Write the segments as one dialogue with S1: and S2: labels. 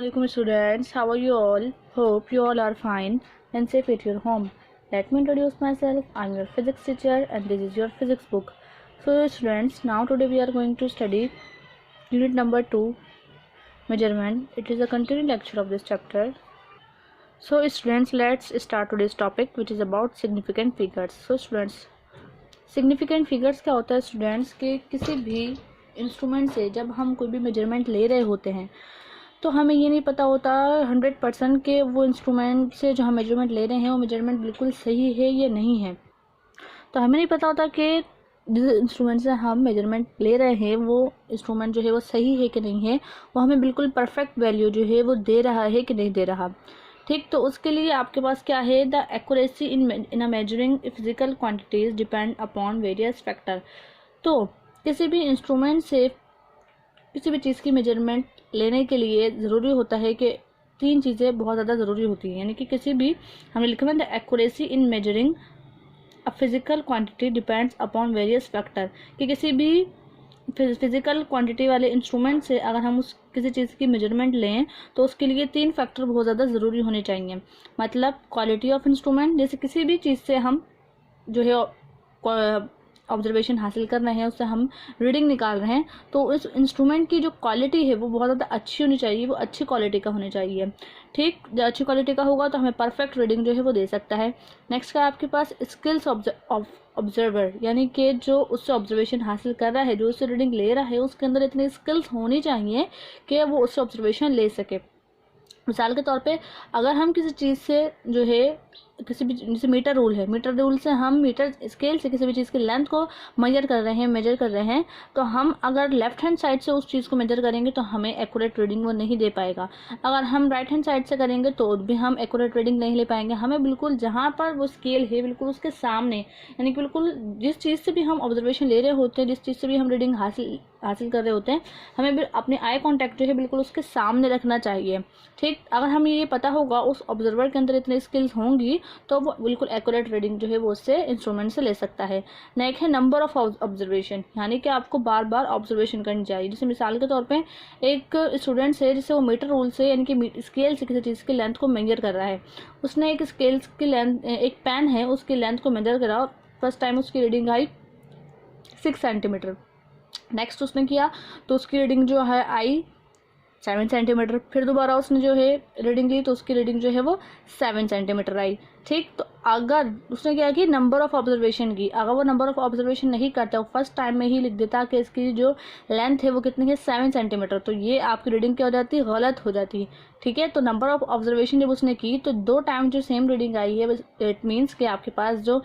S1: Assalamualaikum students, how are you all? Hope you all are fine and safe at your home. Let me introduce myself. I am your physics teacher and this is your physics book. So students, now today we are going to study unit number 2, measurement. It is a continuing lecture of this chapter. So students, let's start today's topic, which is about significant figures. So students, significant figures क्या होता है students के किसी भी instrument से जब हम कोई भी मेजरमेंट ले रहे होते हैं तो हमें ये नहीं पता होता 100% के वो इंस्ट्रूमेंट से जो हम मेजरमेंट ले रहे हैं वो मेजरमेंट बिल्कुल सही है या नहीं है। तो हमें नहीं पता होता कि जिस इंस्ट्रूमेंट से हम मेजरमेंट ले रहे हैं वो इंस्ट्रूमेंट जो है वो सही है कि नहीं है, वो हमें बिल्कुल परफेक्ट वैल्यू जो है वो दे रहा है कि नहीं दे रहा। ठीक, तो उसके लिए आपके पास क्या है, the accuracy in a measuring physical quantities depend upon various factor. तो किसी भी इंस्ट्रूमेंट से किसी भी चीज़ की मेजरमेंट लेने के लिए ज़रूरी होता है कि 3 चीज़ें बहुत ज़्यादा ज़रूरी होती हैं। यानी कि किसी भी हमने लिखा है the accuracy in measuring a physical quantity depends upon various factor, कि किसी भी फिजिकल क्वांटिटी वाले इंस्ट्रूमेंट से अगर हम उस किसी चीज़ की मेजरमेंट लें तो उसके लिए 3 फैक्टर बहुत ज़्यादा ज़रूरी होने चाहिए। मतलब क्वालिटी ऑफ इंस्ट्रूमेंट, जैसे किसी भी चीज़ से हम जो है ऑब्जर्वेशन हासिल कर रहे हैं, उससे हम रीडिंग निकाल रहे हैं, तो उस इंस्ट्रूमेंट की जो क्वालिटी है वो बहुत ज़्यादा अच्छी होनी चाहिए, वो अच्छी क्वालिटी का होनी चाहिए। ठीक, जब अच्छी क्वालिटी का होगा तो हमें परफेक्ट रीडिंग जो है वो दे सकता है। नेक्स्ट का आपके पास स्किल्स ऑब्जर्वर, यानी कि जो उससे ऑब्जर्वेशन हासिल कर रहा है, जो उससे रीडिंग ले रहा है, उसके अंदर इतनी स्किल्स होनी चाहिए कि वो उससे ऑब्जर्वेशन ले सके। मिसाल के तौर पे अगर हम किसी चीज़ से जो है किसी भी, जैसे मीटर रूल है, मीटर रूल से हम मीटर स्केल से किसी भी चीज़ की लेंथ को मेजर कर रहे हैं, तो हम अगर लेफ्ट हैंड साइड से उस चीज़ को मेजर करेंगे तो हमें एक्यूरेट रीडिंग वो नहीं दे पाएगा। अगर हम राइट हैंड साइड से करेंगे तो भी हम एक्यूरेट रीडिंग नहीं ले पाएंगे। हमें बिल्कुल जहाँ पर वो स्केल है बिल्कुल उसके सामने, यानी कि बिल्कुल जिस चीज़ से भी हम ऑब्जर्वेशन ले रहे होते हैं, जिस चीज़ से भी हम रीडिंग हासिल कर रहे होते हैं, हमें भी अपने आई कॉन्टैक्ट जो है बिल्कुल उसके सामने रखना चाहिए। ठीक, अगर हमें ये पता होगा उस ऑब्जर्वर के अंदर इतनी स्किल्स होंगी तो वो बिल्कुल एक्यूरेट रीडिंग जो है वो उससे इंस्ट्रूमेंट से ले सकता है। नेक्स्ट है नंबर ऑफ ऑब्जर्वेशन, यानी कि आपको बार बार ऑब्जर्वेशन करनी चाहिए। जैसे मिसाल के तौर पे एक स्टूडेंट है जिसे वो मीटर रूल से यानी कि स्केल से किसी चीज़ की लेंथ को मेजर कर रहा है। उसने एक स्केल की लेंथ, एक पेन है उसकी लेंथ को मेजर करा, फर्स्ट टाइम उसकी रीडिंग आई 6 सेंटीमीटर। नेक्स्ट उसने किया तो उसकी रीडिंग जो है आई 7 सेंटीमीटर। फिर दोबारा उसने जो है रीडिंग ली तो उसकी रीडिंग जो है वो 7 सेंटीमीटर आई। ठीक, तो अगर उसने क्या की, नंबर ऑफ ऑब्जर्वेशन की, अगर वो नंबर ऑफ ऑब्जर्वेशन नहीं करता, वो फर्स्ट टाइम में ही लिख देता कि इसकी जो लेंथ है वो कितनी है 7 सेंटीमीटर, तो ये आपकी रीडिंग क्या हो जाती है, गलत हो जाती है। ठीक है, तो नंबर ऑफ ऑब्जर्वेशन जब उसने की तो 2 टाइम जो सेम रीडिंग आई है, इट मीन्स कि आपके पास जो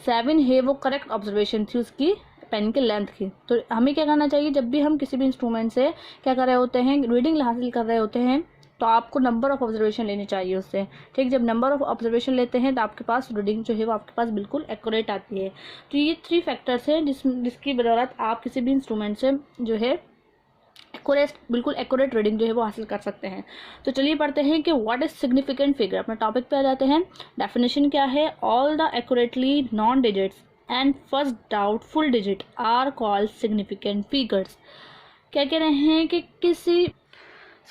S1: 7 है वो करेक्ट ऑब्जर्वेशन थी उसकी पेन की लेंथ की। तो हमें क्या करना चाहिए, जब भी हम किसी भी इंस्ट्रूमेंट से क्या कर रहे होते हैं, रीडिंग हासिल कर रहे होते हैं, तो आपको नंबर ऑफ ऑब्जर्वेशन लेनी चाहिए उससे। ठीक, जब नंबर ऑफ ऑब्जर्वेशन लेते हैं तो आपके पास रीडिंग जो है वो आपके पास बिल्कुल एक्यूरेट आती है। तो ये 3 फैक्टर्स हैं जिसकी बदौलत आप किसी भी इंस्ट्रूमेंट से जो है बिल्कुल एक्यूरेट रीडिंग जो है वो हासिल कर सकते हैं। तो चलिए पढ़ते हैं कि व्हाट इज सिग्निफिकेंट फिगर। अपने टॉपिक पे आ जाते हैं। डेफिनेशन क्या है, all the accurately known digits and first doubtful digit are called significant figures. क्या कह रहे हैं कि किसी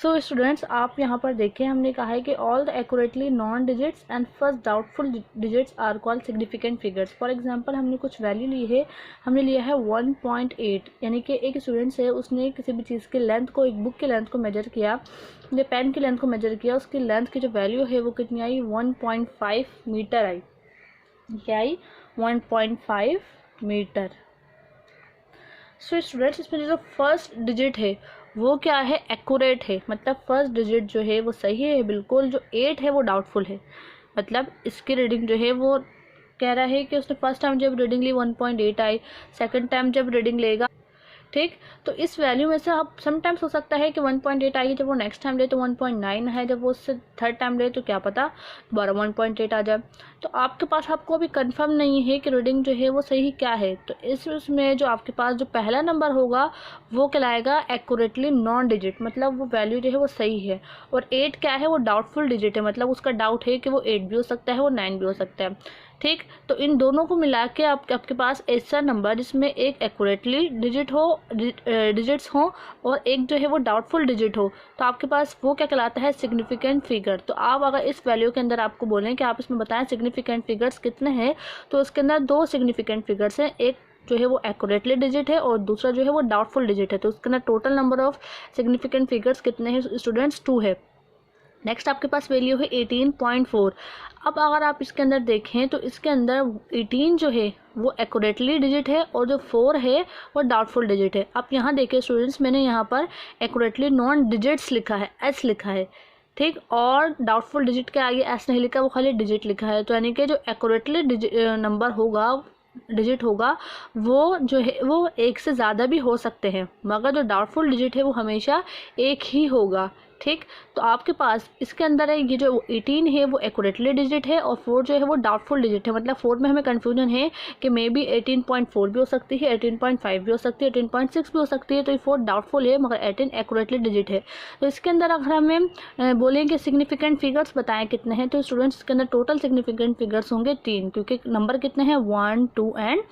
S1: स्टूडेंट्स आप यहाँ पर देखें, हमने कहा है कि all the accurately known digits and first doubtful digits are called significant figures. For example हमने कुछ वैल्यू ली है, हमने लिया है 1.8, यानी कि एक स्टूडेंट है उसने किसी भी चीज़ की लेंथ को, एक बुक की लेंथ को मेजर किया, जो पेन की लेंथ को मेजर किया, उसकी लेंथ की जो वैल्यू है वो कितनी आई, 1.5 मीटर आई। क्या आई, 1.5 मीटर। सो स्टूडेंट्स इसमें जो फर्स्ट डिजिट है वो क्या है, एक्यूरेट है, मतलब फर्स्ट डिजिट जो है वो सही है बिल्कुल, जो 8 है वो डाउटफुल है। मतलब इसकी रीडिंग जो है वो कह रहा है कि उसने फर्स्ट टाइम जब रीडिंग ली 1.8 आई, सेकंड टाइम जब रीडिंग लेगा, ठीक, तो इस वैल्यू में से आप समटाइम्स हो सकता है कि 1.8 आई है, जब वो नेक्स्ट टाइम ले तो 1.9 है, जब वो उससे थर्ड टाइम ले तो क्या पता दोबारा 1.8 आ जाए। तो आपके पास आपको अभी कंफर्म नहीं है कि रीडिंग जो है वो सही क्या है। तो इसमें जो आपके पास जो पहला नंबर होगा वो कहलाएगा एक्यूरेटली नॉन डिजिट, मतलब वो वैल्यू जो है वो सही है। और 8 क्या है, वो डाउटफुल डिजिट है, मतलब उसका डाउट है कि वो 8 भी हो सकता है, वो 9 भी हो सकता है। ठीक। तो इन दोनों को मिला के आपके पास ऐसा नंबर जिसमें एक एक्यूरेटली डिजिट्स हो और एक जो है वो डाउटफुल डिजिट हो, तो आपके पास वो क्या कहलाता है, सिग्निफिकेंट फिगर। तो आप अगर इस वैल्यू के अंदर आपको बोलें कि आप इसमें बताएं सिग्निफिकेंट फिगर्स कितने हैं, तो उसके अंदर 2 सिग्निफिकेंट फिगर्स हैं, एक जो है वो एक्यूरेटली डिजिट है और दूसरा जो है वो डाउटफुल डिजिट है। तो उसके अंदर total number of significant figures कितने हैं स्टूडेंट्स, 2 है। नेक्स्ट आपके पास वैल्यू है 18.4। अब अगर आप इसके अंदर देखें तो इसके अंदर 18 जो है वो एक्यूरेटली डिजिट है और जो 4 है वो डाउटफुल डिजिट है। आप यहाँ देखिए स्टूडेंट्स, मैंने यहाँ पर एक्यूरेटली नॉन डिजिट्स लिखा है, एस लिखा है, ठीक, और डाउटफुल डिजिट के आगे एस नहीं लिखा, वो खाली डिजिट लिखा है। तो यानी कि जो एक्यूरेटली नंबर होगा, डिजिट होगा, वो जो है वो एक से ज़्यादा भी हो सकते हैं, मगर जो डाउटफुल डिजिट है वो हमेशा एक ही होगा, ठीक। तो आपके पास इसके अंदर है ये जो 18 है वो एक्यूरेटली डिजिट है और 4 जो है वो डाउटफुल डिजिट है। मतलब 4 में हमें कन्फ्यूजन है कि मे बी 18.4 भी हो सकती है, 18.5 भी हो सकती है, 18.6 भी हो सकती है। तो ये 4 डाउटफुल है मगर 18 एक्यूरेटली डिजिट है। तो इसके अंदर अगर हमें बोलें कि सिग्निफिकेंट फिगर्स बताएं कितने हैं, तो स्टूडेंट्स इसके अंदर टोटल सिग्निफिकेंट फिगर्स होंगे 3, क्योंकि नंबर कितने हैं 1, 2 एंड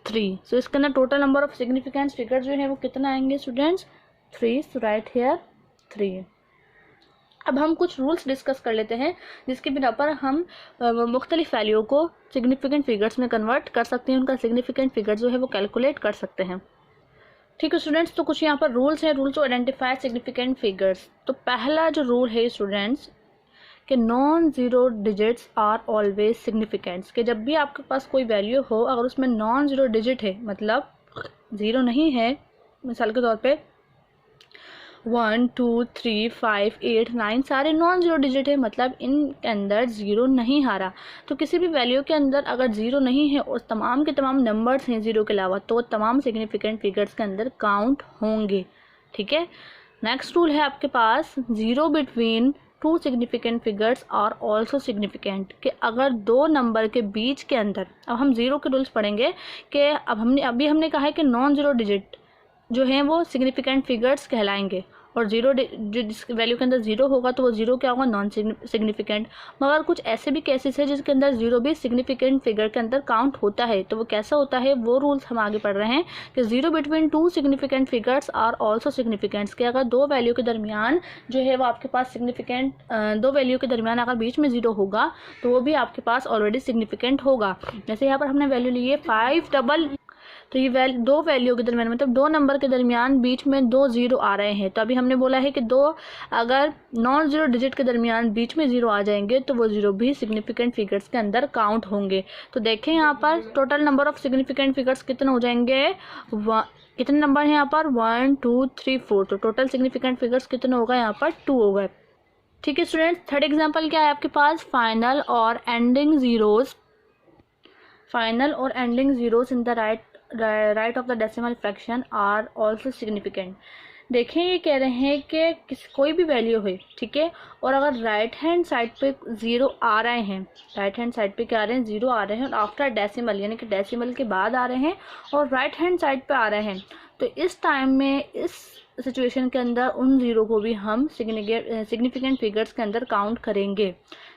S1: 3। सो इसके अंदर total number of significant figure जो है वो कितना आएंगे स्टूडेंट्स, 3। So right here 3। अब हम कुछ रूल्स डिस्कस कर लेते हैं जिसके बिना पर हम मुख्तलिफ वैल्यू को सिग्निफिकेंट फिगर्स में कन्वर्ट कर सकते हैं, उनका सिग्निफिकेंट फिगर जो है वो कैलकुलेट कर सकते हैं, ठीक है स्टूडेंट्स। तो कुछ यहाँ पर रूल्स हैं, rules to identify significant figures. तो पहला जो रूल है स्टूडेंट्स कि non zero digits are always significants, कि जब भी आपके पास कोई वैल्यू हो अगर उसमें नॉन ज़ीरो डिजिट है, मतलब ज़ीरो नहीं है, मिसाल के तौर पे 1, 2, 3, 5, 8, 9 सारे नॉन ज़ीरो डिजिट है, मतलब इनके अंदर ज़ीरो नहीं आ रहा। तो किसी भी वैल्यू के अंदर अगर ज़ीरो नहीं है और तमाम के तमाम नंबर्स हैं ज़ीरो के अलावा, तो तमाम सिग्निफिकेंट फिगर्स के अंदर काउंट होंगे, ठीक है। नेक्स्ट रूल है आपके पास, zero between 2 significant figures are also significant, कि अगर 2 नंबर के बीच के अंदर, अब हम ज़ीरो के रूल्स पढ़ेंगे कि अब हमने कहा है कि नॉन ज़ीरो डिजिट जो हैं वो सिग्निफिकेंट फिगर्स कहलाएंगे और ज़ीरो जो जिस वैल्यू के अंदर ज़ीरो होगा तो वो ज़ीरो क्या होगा, नॉन सिग्निफिकेंट। मगर कुछ ऐसे भी केसेस है जिसके अंदर ज़ीरो भी सिग्निफिकेंट फिगर के अंदर काउंट होता है, तो वो कैसा होता है, वो रूल्स हम आगे पढ़ रहे हैं कि zero between 2 significant figures are also significants, कि अगर 2 वैल्यू के दरमियान जो है वो आपके पास सिग्निफिकेंट 2 वैल्यू के दरमियान अगर बीच में ज़ीरो होगा तो वो भी आपके पास ऑलरेडी सिग्निफिकेंट होगा। जैसे यहाँ पर हमने वैल्यू ली है 5 तो ये 2 वैल्यू के दरमियान, मतलब 2 नंबर के दरमियान बीच में 2 ज़ीरो आ रहे हैं। तो अभी हमने बोला है कि 2 अगर नॉन ज़ीरो डिजिट के दरमियान बीच में ज़ीरो आ जाएंगे तो वो ज़ीरो भी सिग्निफिकेंट फिगर्स के अंदर काउंट होंगे। तो देखें यहाँ पर total number of significant figures कितने हो जाएंगे, कितने नंबर हैं यहाँ पर 1, 2, 3, 4। तो टोटल सिग्निफिकेंट फिगर्स कितने होगा यहाँ पर 2 हो गए, ठीक है स्टूडेंट्स। थर्ड एग्जाम्पल क्या है आपके पास, फाइनल और ending zeros in the right of the decimal fraction are also significant. देखें ये कह रहे हैं कि कोई भी वैल्यू है, ठीक है, और अगर राइट हैंड साइड पे ज़ीरो आ रहे हैं, राइट हैंड साइड पे क्या आ रहे हैं, ज़ीरो आ रहे हैं और आफ्टर डेसिमल यानी कि डेसिमल के बाद आ रहे हैं और राइट हैंड साइड पे आ रहे हैं, तो इस टाइम में इस सिचुएशन के अंदर उन ज़ीरो को भी हम सिग्निफिकेंट फिगर्स के अंदर काउंट करेंगे।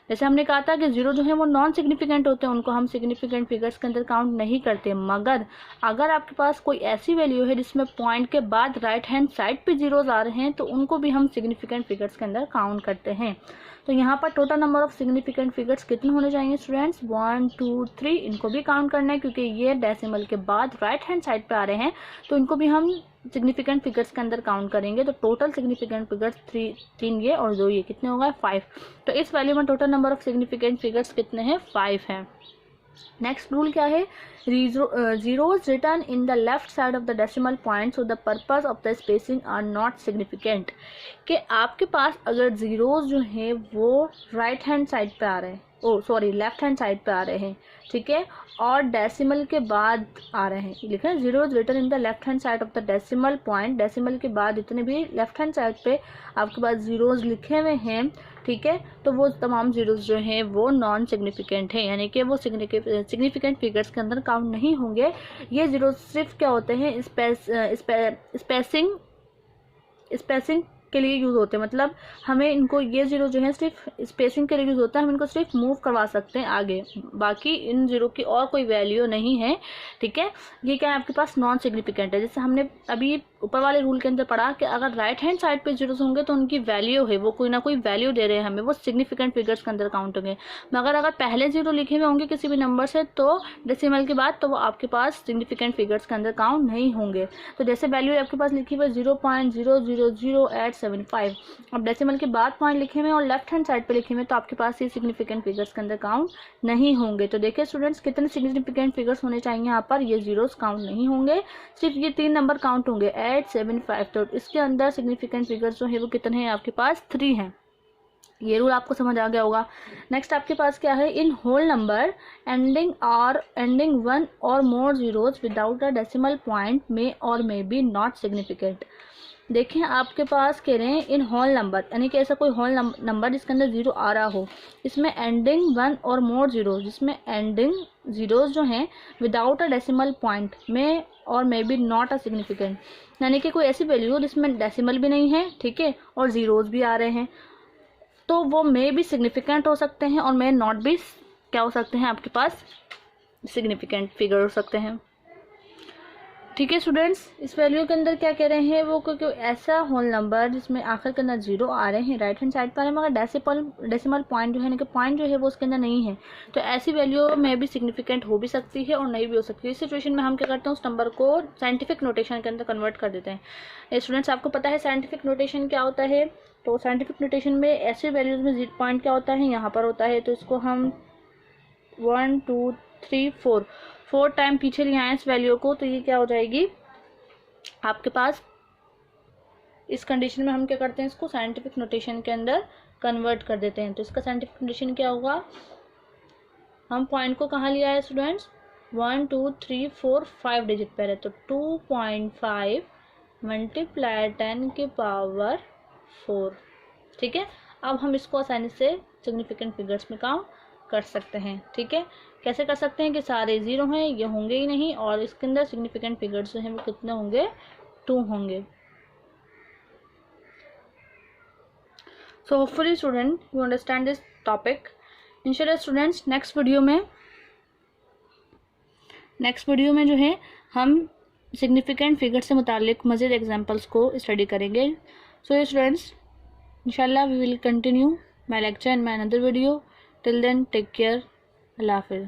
S1: जैसे हमने कहा था कि ज़ीरो जो है वो नॉन सिग्निफिकेंट होते हैं, उनको हम सिग्निफिकेंट फिगर्स के अंदर काउंट नहीं करते, मगर अगर आपके पास कोई ऐसी वैल्यू है जिसमें पॉइंट के बाद राइट हैंड साइड पे ज़ीरोज़ आ रहे हैं तो उनको भी हम सिग्निफिकेंट फिगर्स के अंदर काउंट करते हैं। तो यहाँ पर total number of significant figures कितने होने चाहिए स्टूडेंट्स, 1, 2, 3। इनको भी काउंट करना है क्योंकि ये डेसिमल के बाद राइट हैंड साइड पे आ रहे हैं, तो इनको भी हम सिग्निफिकेंट फिगर्स के अंदर काउंट करेंगे। तो टोटल सिग्निफिकेंट फिगर्स 3 ये और 2 ये कितने हो गए 5। तो इस वैल्यू में total number of significant figures कितने हैं, 5 हैं। नेक्स्ट रूल क्या है, zeros written in the left side of the decimal point so the purpose of the spacing are not significant, कि आपके पास अगर ज़ीरोज़ जो हैं वो राइट हैंड साइड पे आ रहे हैं, लेफ्ट हैंड साइड पे आ रहे हैं, ठीक है, और डेसिमल के बाद आ रहे हैं, लिखा है zeros written in the left hand side of the decimal point, decimal के बाद जितने भी लेफ्ट हैंड साइड पे आपके पास ज़ीरोज़ लिखे हुए हैं, ठीक है, तो वो तमाम ज़ीरोज़ जो हैं वो नॉन सिग्निफिकेंट हैं, यानी कि वो सिग्निफिकेंट फिगर्स के अंदर काउंट नहीं होंगे। ये ज़ीरोज़ सिर्फ क्या होते हैं, स्पेसिंग के लिए यूज़ होते हैं, मतलब हमें इनको ये ज़ीरो जो है सिर्फ स्पेसिंग के लिए यूज़ होता है, हम इनको सिर्फ मूव करवा सकते हैं आगे, बाकी इन ज़ीरो की और कोई वैल्यू नहीं है, ठीक है। ये क्या है आपके पास नॉन सिग्निफिकेंट है। जैसे हमने अभी ऊपर वाले रूल के अंदर पढ़ा कि अगर राइट हैंड साइड पे जीरोस होंगे तो उनकी वैल्यू है, वो कोई ना कोई वैल्यू दे रहे हैं हमें, वो सिग्निफिकेंट फिगर्स के अंदर काउंट होंगे। मगर अगर पहले जीरो लिखे हुए होंगे किसी भी नंबर से तो डेसिमल के बाद, तो वो आपके पास सिग्निफिकेंट फिगर्स के अंदर काउंट नहीं होंगे। तो जैसे वैल्यू आपके पास लिखी हुई 0.0000875, अब डेसिमल के बाद पॉइंट लिखे हुए और लेफ्ट हैंड साइड पे लिखे हुए तो आपके पास ये सिग्निफिकेंट फिगर्स के अंदर काउंट नहीं होंगे। तो देखिए स्टूडेंट्स, कितने सिग्निफिकेंट फिगर्स होने चाहिए यहाँ पर, ये जीरोस काउंट नहीं होंगे, सिर्फ ये 3 नंबर काउंट होंगे 875। तो इसके अंदर सिग्निफिकेंट फिगर्स जो है वो कितने हैं आपके पास, 3 हैं। ये रूल आपको समझ आ गया होगा। नेक्स्ट आपके पास क्या है, in whole number ending 1 or more zeros without a decimal point may or may be not significant. देखें आपके पास कह रहे हैं इन होल नंबर, यानी कि ऐसा कोई होल नंबर जिसके अंदर जीरो आ रहा हो, इसमें एंडिंग 1 और मोर जीरोस, जिसमें एंडिंग जीरोस जो हैं without a decimal point may or may be not a significant, यानी कि कोई ऐसी वैल्यू हो जिसमें डेसिमल भी नहीं है, ठीक है, और जीरोस भी आ रहे हैं, तो वो मे भी सिग्निफिकेंट हो सकते हैं और मे नॉट भी क्या हो सकते हैं आपके पास, सिग्निफिकेंट फिगर हो सकते हैं, ठीक है स्टूडेंट्स। इस वैल्यू के अंदर क्या कह रहे हैं वो, क्योंकि ऐसा होल नंबर जिसमें आखिर के अंदर जीरो आ रहे हैं राइट हैंड साइड पर है, मगर डेसिमल पॉइंट जो है ना कि पॉइंट जो है वो उसके अंदर नहीं है, तो ऐसी वैल्यू में भी सिग्निफिकेंट हो भी सकती है और नहीं भी हो सकती है। इस सिचुएशन में हम क्या करते हैं, उस नंबर को साइंटिफिक नोटेशन के अंदर कन्वर्ट कर देते हैं। स्टूडेंट्स आपको पता है साइंटिफिक नोटेशन क्या होता है, तो साइंटिफिक नोटेशन में ऐसे वैल्यूज में पॉइंट क्या होता है, यहाँ पर होता है, तो इसको हम 1 2 3 4 टाइम पीछे ले आए इस वैल्यू को, तो ये क्या हो जाएगी आपके पास। इस कंडीशन में हम क्या करते हैं, इसको साइंटिफिक नोटेशन के अंदर कन्वर्ट कर देते हैं। तो इसका साइंटिफिक नोटेशन क्या होगा, हम पॉइंट को कहाँ लिया है स्टूडेंट्स, 1 2 3 4 5 डिजिट पर है, तो 2.5 मल्टीप्लाई 10 की पावर 4, ठीक है। अब हम इसको आसानी से सिग्निफिकेंट फिगर्स में काउंट कर सकते हैं, ठीक है। कैसे कर सकते हैं कि सारे जीरो हैं, ये होंगे ही नहीं, और इसके अंदर सिग्निफिकेंट फिगर्स जो हैं वो कितने होंगे, 2 होंगे। So hopefully student you understand this topic. इंशाल्लाह स्टूडेंट्स नेक्स्ट वीडियो में जो है हम सिग्निफिकेंट फिगर से मुतालिक मज़ीद एग्जांपल्स को स्टडी करेंगे। सो स्टूडेंट्स इंशाल्लाह we will continue my lecture in my another video. Till then take care, अल्लाह हाफिज़।